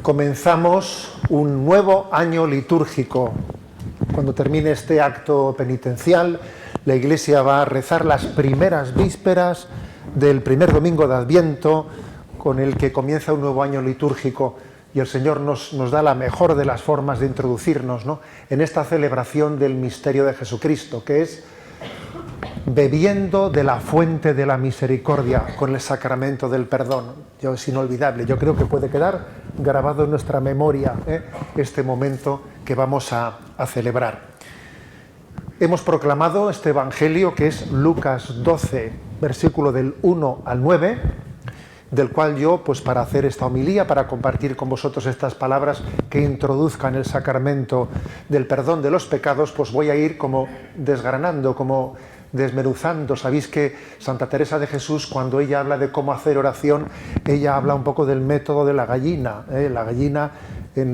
Comenzamos un nuevo año litúrgico. Cuando termine este acto penitencial, la Iglesia va a rezar las primeras vísperas del primer domingo de Adviento, con el que comienza un nuevo año litúrgico. Y el Señor nos da la mejor de las formas de introducirnos, ¿no?, en esta celebración del misterio de Jesucristo, que es bebiendo de la fuente de la misericordia con el sacramento del perdón. Es inolvidable. Yo creo que puede quedar grabado en nuestra memoria este momento que vamos a celebrar. Hemos proclamado este Evangelio, que es Lucas 12, versículo del 1 al 9, del cual yo, pues para hacer esta homilía, para compartir con vosotros estas palabras que introduzcan el sacramento del perdón de los pecados, pues voy a ir como desgranando, como desmenuzando. Sabéis que Santa Teresa de Jesús, cuando ella habla de cómo hacer oración, ella habla un poco del método de la gallina. La gallina,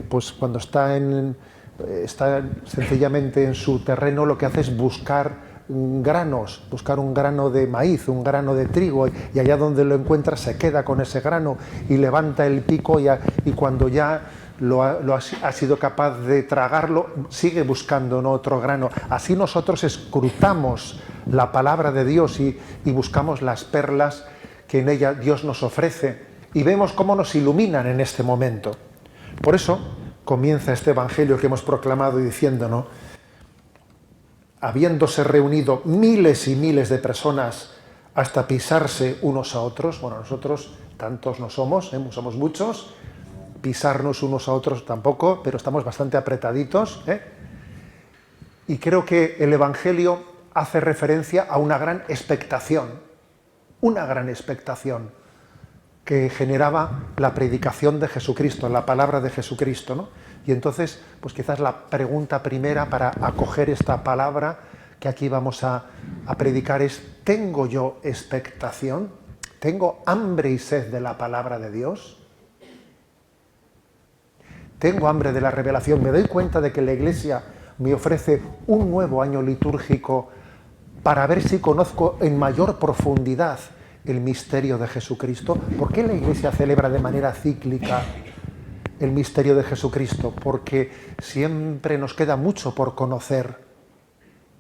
pues cuando está sencillamente en su terreno, lo que hace es buscar granos, buscar un grano de maíz, un grano de trigo, y allá donde lo encuentra se queda con ese grano y levanta el pico, y cuando ya ha sido capaz de tragarlo, sigue buscando, ¿no?, otro grano. Así nosotros escrutamos la palabra de Dios y buscamos las perlas que en ella Dios nos ofrece, y vemos cómo nos iluminan en este momento. Por eso comienza este Evangelio que hemos proclamado diciendo, ¿no?: habiéndose reunido miles y miles de personas hasta pisarse unos a otros. Bueno, nosotros tantos no somos, somos muchos, pisarnos unos a otros tampoco, pero estamos bastante apretaditos, Y creo que el Evangelio hace referencia a una gran expectación que generaba la predicación de Jesucristo, la palabra de Jesucristo, ¿no? Y entonces, pues quizás la pregunta primera para acoger esta palabra que aquí vamos a predicar es: ¿tengo yo expectación? ¿Tengo hambre y sed de la palabra de Dios? ¿Tengo hambre de la revelación? ¿Me doy cuenta de que la Iglesia me ofrece un nuevo año litúrgico para ver si conozco en mayor profundidad el misterio de Jesucristo? ¿Por qué la Iglesia celebra de manera cíclica el misterio de Jesucristo? Porque siempre nos queda mucho por conocer.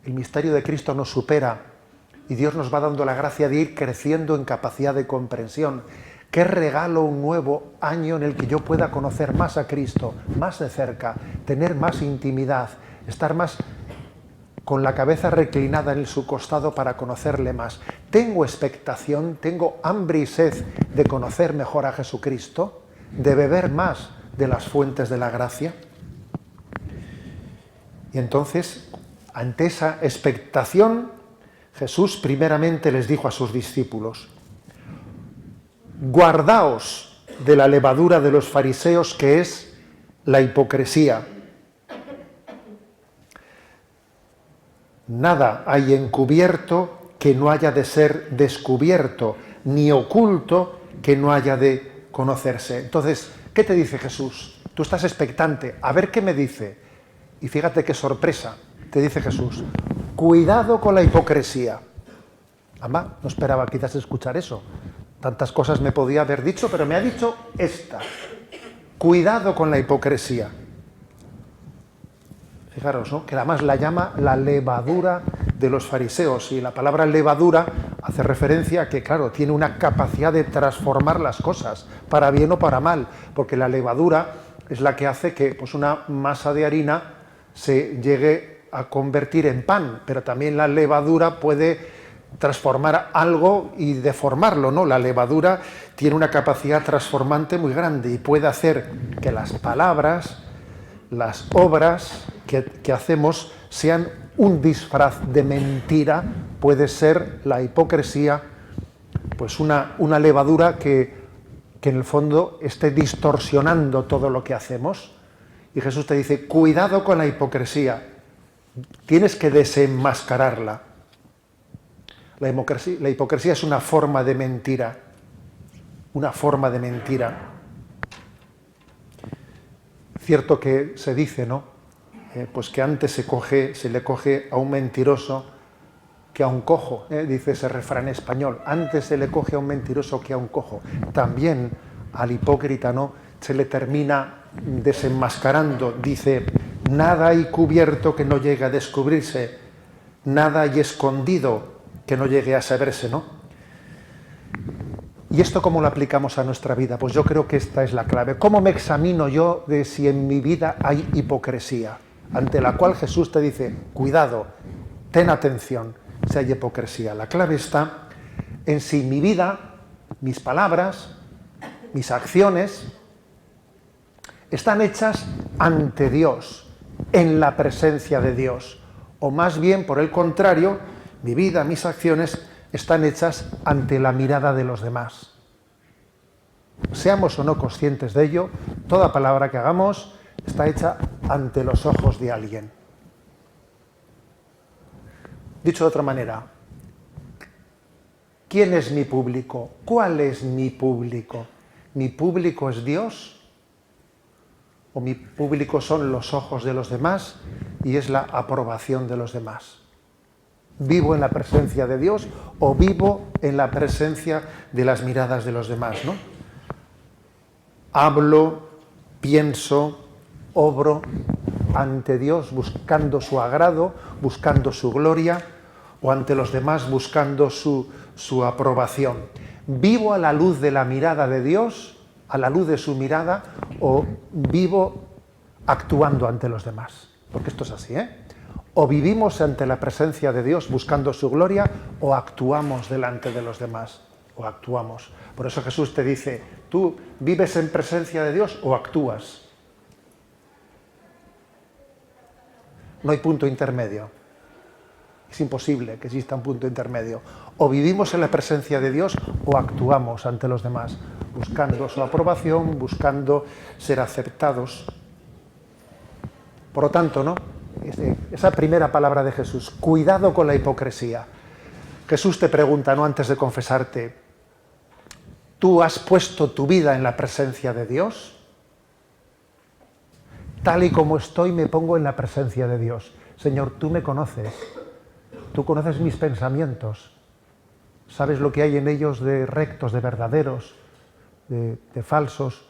El misterio de Cristo nos supera y Dios nos va dando la gracia de ir creciendo en capacidad de comprensión. Qué regalo un nuevo año en el que yo pueda conocer más a Cristo, más de cerca, tener más intimidad, estar más con la cabeza reclinada en su costado para conocerle más. ¿Tengo expectación? ¿Tengo hambre y sed de conocer mejor a Jesucristo? ¿De beber más de las fuentes de la gracia? Y entonces, ante esa expectación, Jesús primeramente les dijo a sus discípulos: guardaos de la levadura de los fariseos, que es la hipocresía. Nada hay encubierto que no haya de ser descubierto, ni oculto que no haya de conocerse. Entonces, ¿qué te dice Jesús? Tú estás expectante, a ver qué me dice. Y fíjate qué sorpresa, te dice Jesús: cuidado con la hipocresía. Además, no esperaba quizás escuchar eso. Tantas cosas me podía haber dicho, pero me ha dicho esta: cuidado con la hipocresía. Fijaros, ¿no?, que además la llama la levadura de los fariseos, y la palabra levadura hace referencia a que, claro, tiene una capacidad de transformar las cosas, para bien o para mal, porque la levadura es la que hace que, pues, una masa de harina se llegue a convertir en pan, pero también la levadura puede transformar algo y deformarlo, ¿no? La levadura tiene una capacidad transformante muy grande y puede hacer que las palabras, las obras que hacemos sean un disfraz de mentira. Puede ser la hipocresía, pues una levadura que en el fondo esté distorsionando todo lo que hacemos. Y Jesús te dice: cuidado con la hipocresía, tienes que desenmascararla. La hipocresía es una forma de mentira, Cierto que se dice, ¿no?, pues que antes se le coge a un mentiroso que a un cojo, dice ese refrán español: antes se le coge a un mentiroso que a un cojo. También al hipócrita, ¿no?, se le termina desenmascarando. Dice, nada hay cubierto que no llegue a descubrirse, nada hay escondido que no llegue a saberse, ¿no? ¿Y esto cómo lo aplicamos a nuestra vida? Pues yo creo que esta es la clave. ¿Cómo me examino yo de si en mi vida hay hipocresía? Ante la cual Jesús te dice, cuidado, ten atención, si hay hipocresía. La clave está en si mi vida, mis palabras, mis acciones, están hechas ante Dios, en la presencia de Dios. O más bien, por el contrario, mi vida, mis acciones están hechas ante la mirada de los demás. Seamos o no conscientes de ello, toda palabra que hagamos está hecha ante los ojos de alguien. Dicho de otra manera, ¿quién es mi público? ¿Cuál es mi público? ¿Mi público es Dios? ¿O mi público son los ojos de los demás y es la aprobación de los demás? ¿Vivo en la presencia de Dios o vivo en la presencia de las miradas de los demás, ¿no? Hablo, pienso, obro ante Dios buscando su agrado, buscando su gloria, o ante los demás buscando su aprobación. ¿Vivo a la luz de la mirada de Dios, a la luz de su mirada, o vivo actuando ante los demás? Porque esto es así, ¿eh? O vivimos ante la presencia de Dios buscando su gloria, o actuamos delante de los demás, o actuamos. Por eso Jesús te dice, ¿tú vives en presencia de Dios o actúas? No hay punto intermedio. Es imposible que exista un punto intermedio. O vivimos en la presencia de Dios o actuamos ante los demás, buscando su aprobación, buscando ser aceptados. Por lo tanto, ¿no? Esa primera palabra de Jesús, cuidado con la hipocresía. Jesús te pregunta, ¿no?, antes de confesarte, ¿tú has puesto tu vida en la presencia de Dios? Tal y como estoy, me pongo en la presencia de Dios. Señor, tú me conoces. Tú conoces mis pensamientos. Sabes lo que hay en ellos de rectos, de verdaderos, de falsos.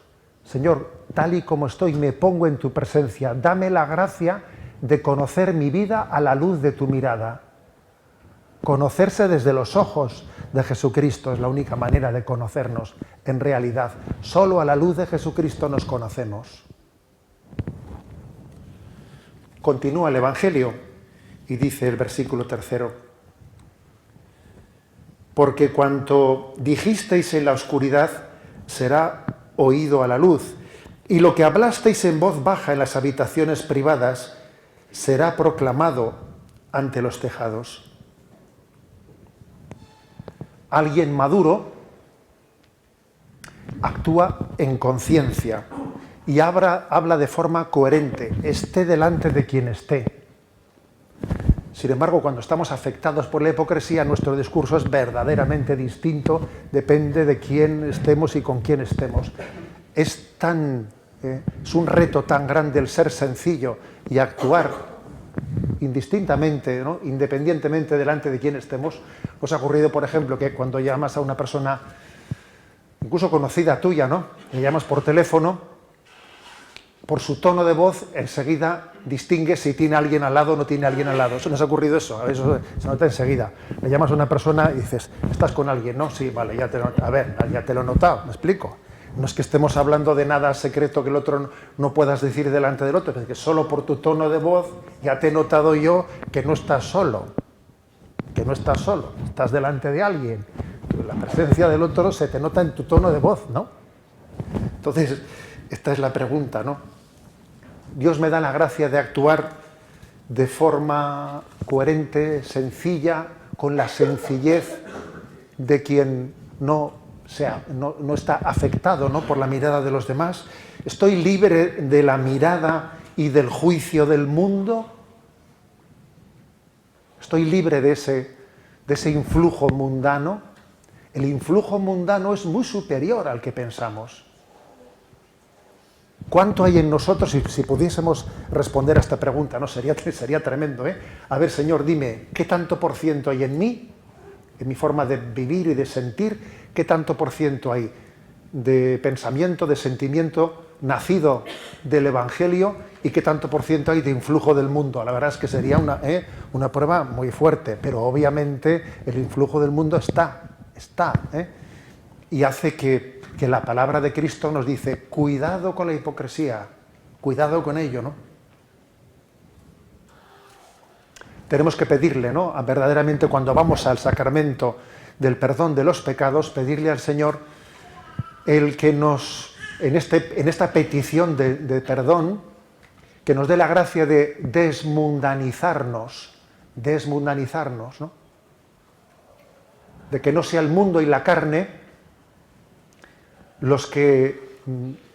Señor, tal y como estoy, me pongo en tu presencia. Dame la gracia de conocer mi vida a la luz de tu mirada. Conocerse desde los ojos de Jesucristo es la única manera de conocernos en realidad. Solo a la luz de Jesucristo nos conocemos. Continúa el Evangelio y dice el versículo 3: porque cuanto dijisteis en la oscuridad será oído a la luz, y lo que hablasteis en voz baja en las habitaciones privadas será proclamado ante los tejados. Alguien maduro actúa en conciencia y habla de forma coherente, esté delante de quien esté. Sin embargo, cuando estamos afectados por la hipocresía, nuestro discurso es verdaderamente distinto, depende de quién estemos y con quién estemos. Es un reto tan grande el ser sencillo y actuar indistintamente, ¿no?, independientemente delante de quién estemos. ¿Os ha ocurrido, por ejemplo, que cuando llamas a una persona, incluso conocida tuya, ¿no?, le llamas por teléfono, por su tono de voz enseguida distingues si tiene alguien al lado o no tiene alguien al lado? ¿Eso nos ha ocurrido eso? Eso se nota enseguida. Le llamas a una persona y dices, ¿estás con alguien? No, sí, vale, ya te lo he notado, ¿me explico? No es que estemos hablando de nada secreto que el otro no puedas decir delante del otro, es que solo por tu tono de voz ya te he notado yo que no estás solo, estás delante de alguien. La presencia del otro se te nota en tu tono de voz, ¿no? Entonces, esta es la pregunta, ¿no? Dios me da la gracia de actuar de forma coherente, sencilla, con la sencillez de quien no está afectado, ¿no?, por la mirada de los demás. ¿Estoy libre de la mirada y del juicio del mundo? ¿Estoy libre de ese influjo mundano? El influjo mundano es muy superior al que pensamos. ¿Cuánto hay en nosotros? Si pudiésemos responder a esta pregunta, ¿no? Sería tremendo, ¿eh? A ver, Señor, dime, ¿qué tanto por ciento hay en mí, en mi forma de vivir y de sentir? ¿Qué tanto por ciento hay de pensamiento, de sentimiento nacido del Evangelio y qué tanto por ciento hay de influjo del mundo. La verdad es que sería una prueba muy fuerte, pero obviamente el influjo del mundo está, y hace que la palabra de Cristo nos dice, cuidado con la hipocresía, cuidado con ello, ¿no? Tenemos que pedirle, ¿no? Verdaderamente cuando vamos al sacramento del perdón de los pecados, pedirle al Señor el que nos, en esta petición de perdón, que nos dé la gracia de desmundanizarnos, ¿no? De que no sea el mundo y la carne los que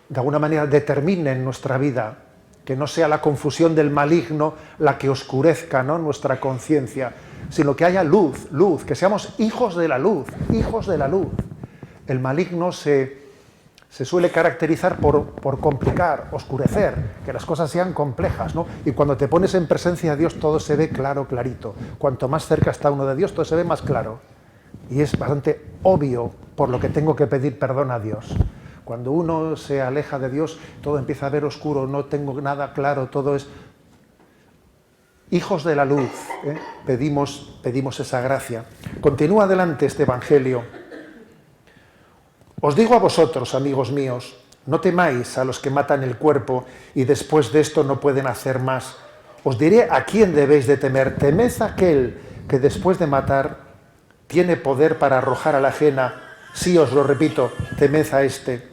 de alguna manera determinen nuestra vida, que no sea la confusión del maligno la que oscurezca, ¿no?, nuestra conciencia, sino que haya luz, que seamos hijos de la luz. El maligno se suele caracterizar por complicar, oscurecer, que las cosas sean complejas, ¿no? Y cuando te pones en presencia de Dios todo se ve claro, clarito. Cuanto más cerca está uno de Dios, todo se ve más claro. Y es bastante obvio por lo que tengo que pedir perdón a Dios. Cuando uno se aleja de Dios, todo empieza a ver oscuro, no tengo nada claro, todo es... Hijos de la luz, pedimos esa gracia. Continúa adelante este Evangelio. Os digo a vosotros, amigos míos, no temáis a los que matan el cuerpo y después de esto no pueden hacer más. Os diré a quién debéis de temer. Temed a aquel que después de matar tiene poder para arrojar a la ajena. Sí, os lo repito, temed a este.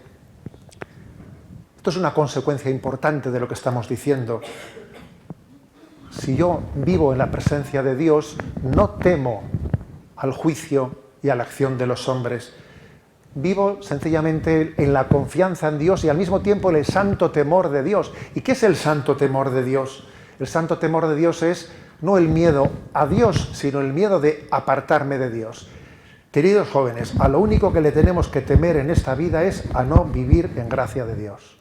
Esto es una consecuencia importante de lo que estamos diciendo. Si yo vivo en la presencia de Dios, no temo al juicio y a la acción de los hombres. Vivo sencillamente en la confianza en Dios y al mismo tiempo el santo temor de Dios. ¿Y qué es el santo temor de Dios? El santo temor de Dios es no el miedo a Dios, sino el miedo de apartarme de Dios. Queridos jóvenes, a lo único que le tenemos que temer en esta vida es a no vivir en gracia de Dios.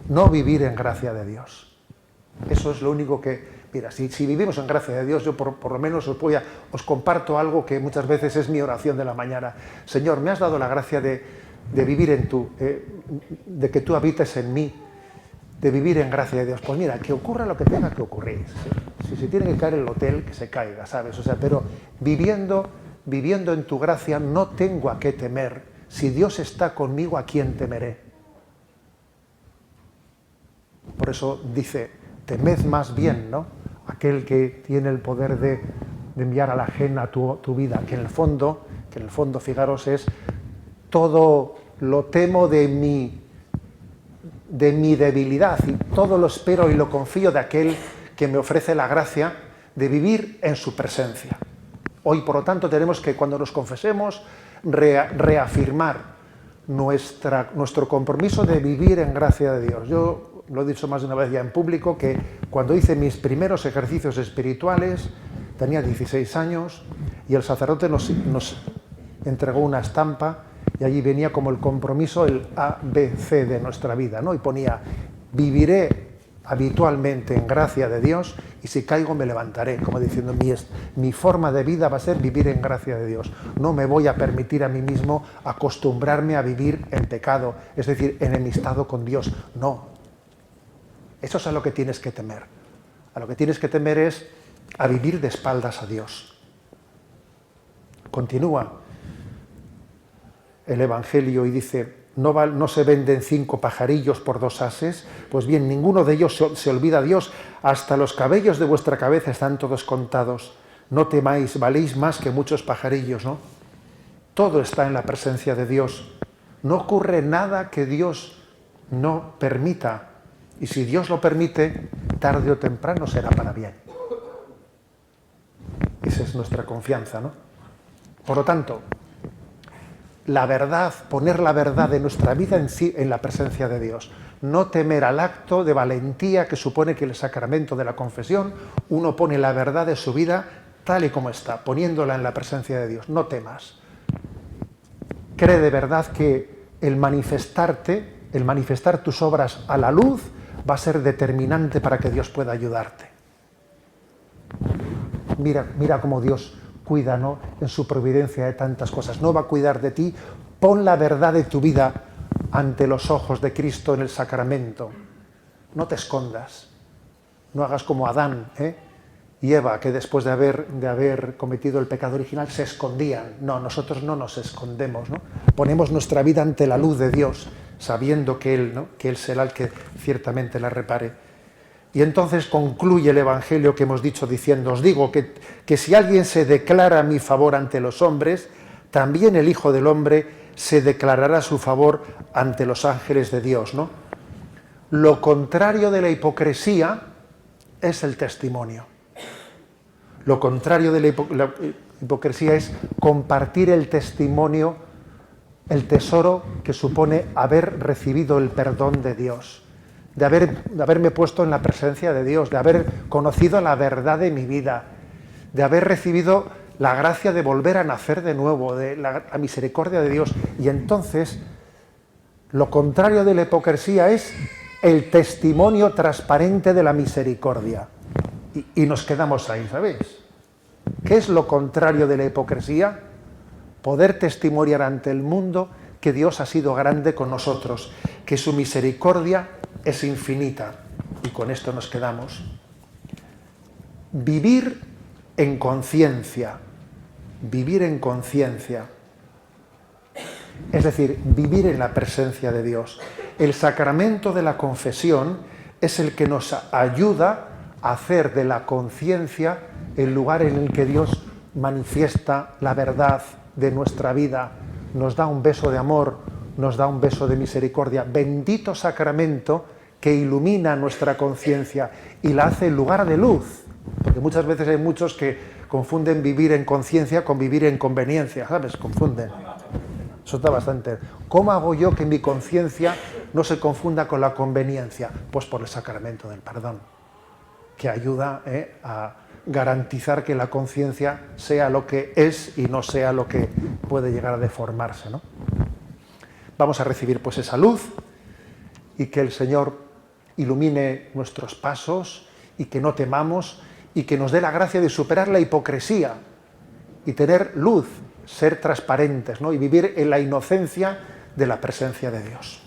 No vivir en gracia de Dios. Eso es lo único que... Mira, si vivimos en gracia de Dios, yo por lo menos os comparto algo que muchas veces es mi oración de la mañana. Señor, me has dado la gracia de vivir de que tú habites en mí, de vivir en gracia de Dios. Pues mira, que ocurra lo que tenga que ocurrir. Si se tiene que caer el hotel, que se caiga, ¿sabes? O sea, pero viviendo en tu gracia no tengo a qué temer. Si Dios está conmigo, ¿a quién temeré? Por eso dice, temed más bien, ¿no?, aquel que tiene el poder de enviar a la ajena tu vida, que en el fondo, fijaros, es todo lo temo de mi debilidad y todo lo espero y lo confío de aquel que me ofrece la gracia de vivir en su presencia. Hoy, por lo tanto, tenemos que, cuando nos confesemos, reafirmar nuestro compromiso de vivir en gracia de Dios. Yo lo he dicho más de una vez ya en público, que cuando hice mis primeros ejercicios espirituales, tenía 16 años, y el sacerdote nos entregó una estampa, y allí venía como el compromiso, el ABC de nuestra vida, ¿no? Y ponía, viviré habitualmente en gracia de Dios, y si caigo me levantaré, como diciendo, mi forma de vida va a ser vivir en gracia de Dios. No me voy a permitir a mí mismo acostumbrarme a vivir en pecado, es decir, enemistado con Dios. No. Eso es a lo que tienes que temer. A lo que tienes que temer es a vivir de espaldas a Dios. Continúa el Evangelio y dice, ¿no se venden 5 pajarillos por 2 ases? Pues bien, ninguno de ellos se olvida a Dios. Hasta los cabellos de vuestra cabeza están todos contados. No temáis, valéis más que muchos pajarillos, ¿no? Todo está en la presencia de Dios. No ocurre nada que Dios no permita. Y si Dios lo permite, tarde o temprano será para bien. Esa es nuestra confianza, ¿no? Por lo tanto, la verdad, poner la verdad de nuestra vida en la presencia de Dios. No temer al acto de valentía que supone que el sacramento de la confesión, uno pone la verdad de su vida tal y como está, poniéndola en la presencia de Dios. No temas. Cree de verdad que el manifestar tus obras a la luz va a ser determinante para que Dios pueda ayudarte. Mira cómo Dios cuida, ¿no?, en su providencia de tantas cosas. No va a cuidar de ti. Pon la verdad de tu vida ante los ojos de Cristo en el sacramento. No te escondas. No hagas como Adán, y Eva, que después de haber cometido el pecado original se escondían. No, nosotros no nos escondemos, ¿no? Ponemos nuestra vida ante la luz de Dios, sabiendo que Él, ¿no?, que Él será el que ciertamente la repare. Y entonces concluye el Evangelio que hemos dicho diciendo: os digo que si alguien se declara a mi favor ante los hombres, también el Hijo del Hombre se declarará a su favor ante los ángeles de Dios, ¿no? Lo contrario de la hipocresía es el testimonio. Lo contrario de la hipocresía es compartir el testimonio, el tesoro que supone haber recibido el perdón de Dios, de haberme puesto en la presencia de Dios, de haber conocido la verdad de mi vida, de haber recibido la gracia de volver a nacer de nuevo, de la misericordia de Dios. Y entonces, lo contrario de la hipocresía es el testimonio transparente de la misericordia. Y nos quedamos ahí, ¿sabéis? ¿Qué es lo contrario de la hipocresía? Poder testimoniar ante el mundo que Dios ha sido grande con nosotros, que su misericordia es infinita. Y con esto nos quedamos. Vivir en conciencia. Vivir en conciencia. Es decir, vivir en la presencia de Dios. El sacramento de la confesión es el que nos ayuda a hacer de la conciencia el lugar en el que Dios manifiesta la verdad de nuestra vida, nos da un beso de amor, nos da un beso de misericordia. Bendito sacramento que ilumina nuestra conciencia y la hace lugar de luz, porque muchas veces hay muchos que confunden vivir en conciencia con vivir en conveniencia, ¿sabes? Confunden. Eso está bastante. ¿Cómo hago yo que mi conciencia no se confunda con la conveniencia? Pues por el sacramento del perdón, que ayuda a garantizar que la conciencia sea lo que es y no sea lo que puede llegar a deformarse, ¿no? Vamos a recibir pues esa luz y que el Señor ilumine nuestros pasos y que no temamos y que nos dé la gracia de superar la hipocresía y tener luz, ser transparentes, ¿no?, y vivir en la inocencia de la presencia de Dios.